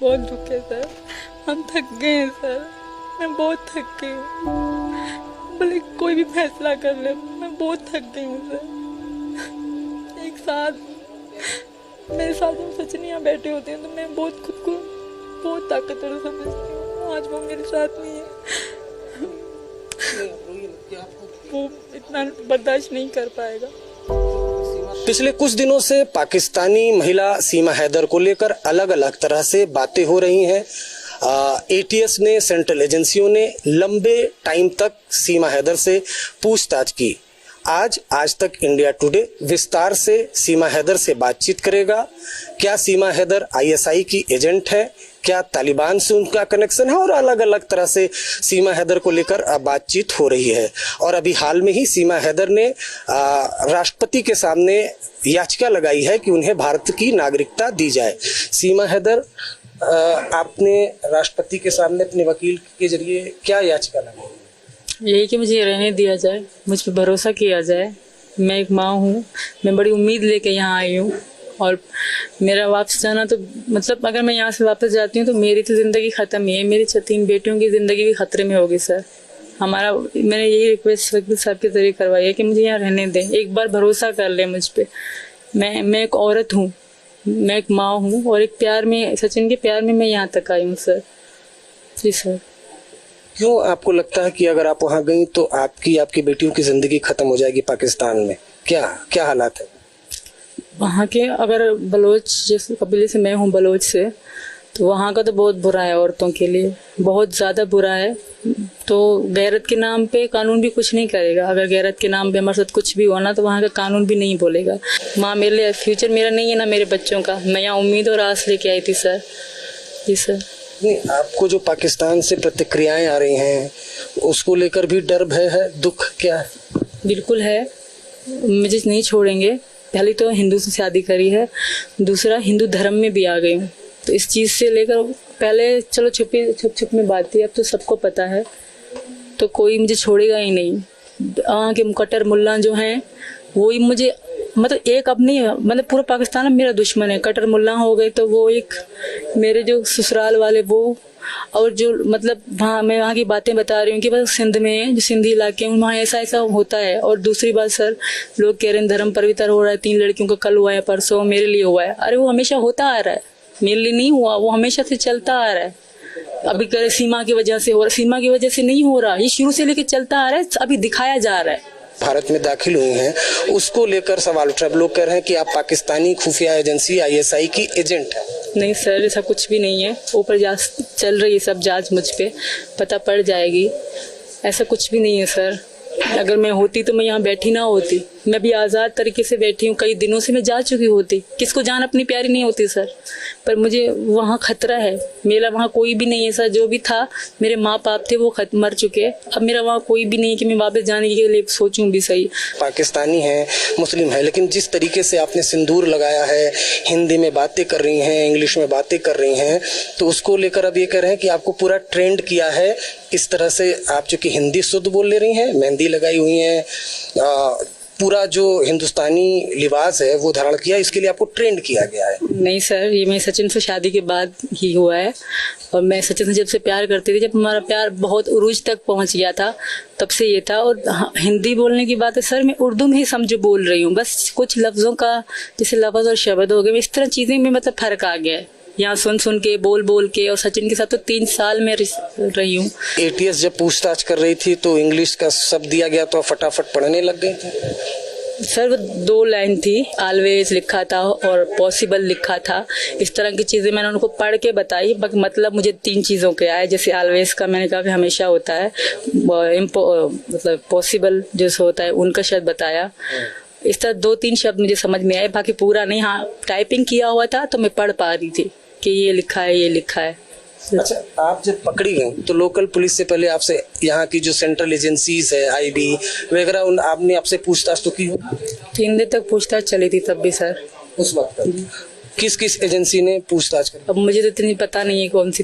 बहुत दुख है सर, हम थक गए हैं सर, मैं बहुत थक गई हूँ। भले कोई भी फैसला कर ले, मैं बहुत थक गई हूँ सर। एक साथ मेरे साथ हम सचिन यहाँ बैठे होते हैं तो मैं बहुत खुद को बहुत ताकतवर समझती हूँ। आज वो मेरे साथ नहीं है, वो इतना बर्दाश्त नहीं कर पाएगा। पिछले कुछ दिनों से पाकिस्तानी महिला सीमा हैदर को लेकर अलग अलग तरह से बातें हो रही हैं। एटीएस ने, सेंट्रल एजेंसियों ने लंबे टाइम तक सीमा हैदर से पूछताछ की। आज तक इंडिया टुडे विस्तार से सीमा हैदर से बातचीत करेगा। क्या सीमा हैदर आईएसआई की एजेंट है, क्या तालिबान से उनका कनेक्शन है, और अलग अलग तरह से सीमा हैदर को लेकर बातचीत हो रही है। और अभी हाल में ही सीमा हैदर ने राष्ट्रपति के सामने याचिका लगाई है कि उन्हें भारत की नागरिकता दी जाए। सीमा हैदर, आपने राष्ट्रपति के सामने अपने वकील के जरिए क्या याचिका लगाई? यही कि मुझे रहने दिया जाए, मुझ पर भरोसा किया जाए। मैं एक माँ हूँ, मैं बड़ी उम्मीद लेके यहाँ आई हूँ, और मेरा वापस जाना तो मतलब अगर मैं यहाँ से वापस जाती हूँ तो मेरी तो ज़िंदगी ख़त्म ही है, मेरी 3 बेटियों की ज़िंदगी भी खतरे में होगी सर। मैंने यही रिक्वेस्ट वकील साहब के जरिए करवाई है कि मुझे यहाँ रहने दें, एक बार भरोसा कर ले मुझ पर। मैं एक औरत हूँ, मैं एक माँ हूँ, और एक प्यार में, सचिन के प्यार में मैं यहाँ तक आई हूँ सर। जी सर। क्यों आपको लगता है कि अगर आप वहां गई तो आपकी बेटियों की जिंदगी खत्म हो जाएगी पाकिस्तान में? क्या हालात है वहाँ के? अगर बलोच, जिस कबीले से मैं हूँ, बलोच से, तो वहाँ का तो बहुत बुरा है, औरतों के लिए बहुत ज़्यादा बुरा है। तो गैरत के नाम पे कानून भी कुछ नहीं करेगा। अगर गैरत के नाम पे हमारे साथ कुछ भी होना तो वहाँ का कानून भी नहीं बोलेगा। माँ मेरे लिए फ्यूचर मेरा नहीं है ना मेरे बच्चों का। मैं यहाँ उम्मीद और आस लेके आई थी सर। जी सर। नहीं, आपको जो पाकिस्तान से प्रतिक्रियाएं आ रही हैं उसको लेकर भी डर, भय है, दुख क्या है? बिल्कुल है, मुझे नहीं छोड़ेंगे। पहले तो हिंदू से शादी करी है, दूसरा हिंदू धर्म में भी आ गई हूँ, तो इस चीज़ से लेकर पहले चलो छुप में बात थी, अब तो सबको पता है, तो कोई मुझे छोड़ेगा ही नहीं। वहाँ के कट्टर मुल्ला जो हैं वो ही मुझे मतलब एक अपनी मतलब पूरा पाकिस्तान मेरा दुश्मन है। कट्टर मुल्ला हो गए तो वो एक मेरे जो ससुराल वाले वो, और जो मतलब मैं वहाँ की बातें बता रही हूँ कि बस सिंध में जो सिंधी इलाके हैं वहाँ ऐसा होता है। और दूसरी बात सर, लोग कह रहे हैं धर्म पवित्र हो रहा है, 3 लड़कियों का कल हुआ है, परसों मेरे लिए हुआ है। अरे वो हमेशा होता आ रहा है, मेरे लिए नहीं हुआ, वो हमेशा से चलता आ रहा है। अभी करे सीमा की वजह से हो रहा, सीमा की वजह से नहीं हो रहा, ये शुरू से लेकर चलता आ रहा है, अभी दिखाया जा रहा है। भारत में दाखिल हुई हैं उसको लेकर सवाल उठ रहा है। लोग कह रहे हैं कि आप पाकिस्तानी खुफिया एजेंसी आईएसआई की एजेंट हैं। नहीं सर, ऐसा कुछ भी नहीं है। ऊपर जांच चल रही है, सब जांच मुझ पे पता पड़ जाएगी। ऐसा कुछ भी नहीं है सर। अगर मैं होती तो मैं यहाँ बैठी ना होती, मैं भी आज़ाद तरीके से बैठी हूँ। कई दिनों से मैं जा चुकी होती। किसको जान अपनी प्यारी नहीं होती सर, पर मुझे वहाँ खतरा है। मेरा वहाँ कोई भी नहीं है सर। जो भी था, मेरे माँ बाप थे वो मर चुके। अब मेरा वहाँ कोई भी नहीं है कि मैं वापस जाने के लिए सोचूं भी सही। पाकिस्तानी है, मुस्लिम है, लेकिन जिस तरीके से आपने सिंदूर लगाया है, हिंदी में बातें कर रही हैं, इंग्लिश में बातें कर रही हैं, तो उसको लेकर अब ये कह रहे हैं कि आपको पूरा ट्रेंड किया है इस तरह से। आप चूंकि हिंदी शुद्ध बोल ले रही हैं, मेहंदी लगाई हुई हैं, पूरा जो हिंदुस्तानी लिबास है वो धारण किया, इसके लिए आपको ट्रेंड किया गया है। नहीं सर, ये मैं सचिन से शादी के बाद ही हुआ है, और मैं सचिन से जब से प्यार करती थी, जब हमारा प्यार बहुत उरूज तक पहुंच गया था तब से ये था। और हिंदी बोलने की बात है सर, मैं उर्दू में ही समझो बोल रही हूँ, बस कुछ लफ्ज़ों का जैसे लफ्ज़ और शब्द हो गए, इस तरह चीज़ें में मतलब फ़र्क आ गया है यहाँ सुन के, बोल के। और सचिन के साथ तो 3 साल में रही हूँ। एटीएस जब पूछताछ कर रही थी तो इंग्लिश का शब्द दिया गया तो फटाफट पढ़ने लग गई थी सर। वो 2 लाइन थी, ऑलवेज लिखा था और पॉसिबल लिखा था। इस तरह की चीज़ें मैंने उनको पढ़ के बताई। मतलब मुझे 3 चीज़ों के आए, जैसे ऑलवेज का मैंने कहा कि हमेशा होता है, मतलब पॉसिबल जो होता है उनका शब्द बताया। इस तरह 2-3 शब्द मुझे समझ में आए, बाकी पूरा नहीं। हाँ, टाइपिंग किया हुआ था तो मैं पढ़ पा रही थी कि ये लिखा है, ये लिखा है। अच्छा, आप जब पकड़ी गई तो लोकल पुलिस से पहले आपसे यहाँ की जो सेंट्रल एजेंसीज है, आईबी वगैरह, आपने आपसे पूछताछ तो की हो? 3 दिन तक पूछताछ चली थी तब भी सर। उस वक्त किस एजेंसी ने पूछताछ की? अब मुझे तो इतनी पता नहीं है कौन सी